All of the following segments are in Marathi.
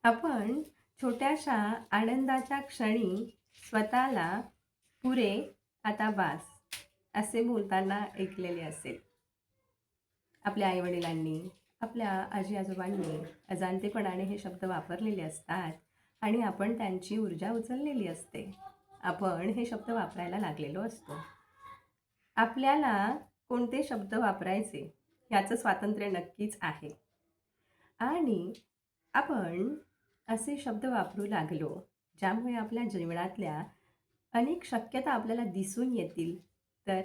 आपण छोट्याशा आनंदाच्या क्षणी स्वतःला पुरे आता बास असे बोलताना ऐकलेले असेल. आपल्या आईवडिलांनी, आपल्या आजी-आजोबांनी अजाणतेपणाने हे शब्द वापरलेले असतात आणि आपण त्यांची ऊर्जा उचललेली असते. आपण हे शब्द वापरायला लागलेलो असतो. आपल्याला कोणते शब्द वापरायचे याचं स्वातंत्र्य नक्कीच आहे आणि आपण असे शब्द वापरू लागलो, ज्यामुळे आपल्या जीवनातल्या अनेक शक्यता आपल्याला दिसून येतील, तर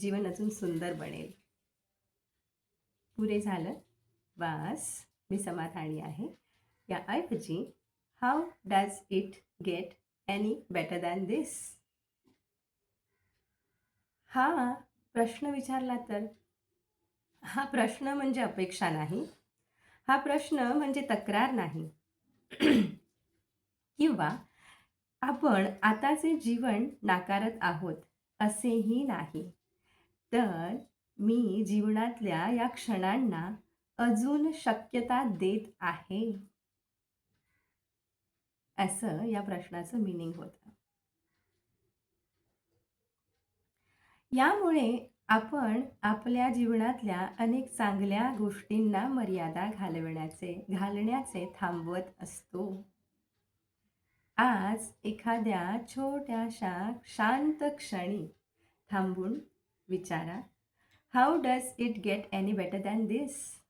जीवन अजून सुंदर बनेल. पुरे झालं, बास, मी समाधानी आहे. याऐवजी how does it get any better than this? हा प्रश्न विचारला तर हा प्रश्न म्हणजे अपेक्षा नाही. हा प्रश्न म्हणजे तक्रार नाही. किंवा आपण आताचे जीवन नाकारत आहोत असेही नाही. तर मी जीवनातल्या या क्षणांना अजून शक्यता देत आहे, असं या प्रश्नाचं मीनिंग होतं. यामुळे आपण आपल्या जीवनातल्या अनेक चांगल्या गोष्टींना मर्यादा घालण्याचे थांबवत असतो. आज एखाद्या छोट्याशा शांत क्षणी थांबून विचारा, how does it get any better than this?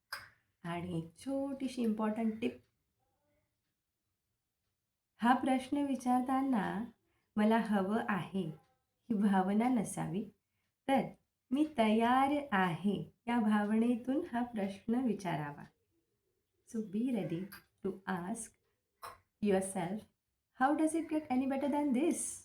आणि एक छोटीशी इम्पॉर्टंट टिप, हा प्रश्न विचारताना मला हवं आहे ही भावना नसावी, तर मी तयार आहे या भावनेतून हा प्रश्न विचारावा. So be ready to ask yourself, how does it get any better than this?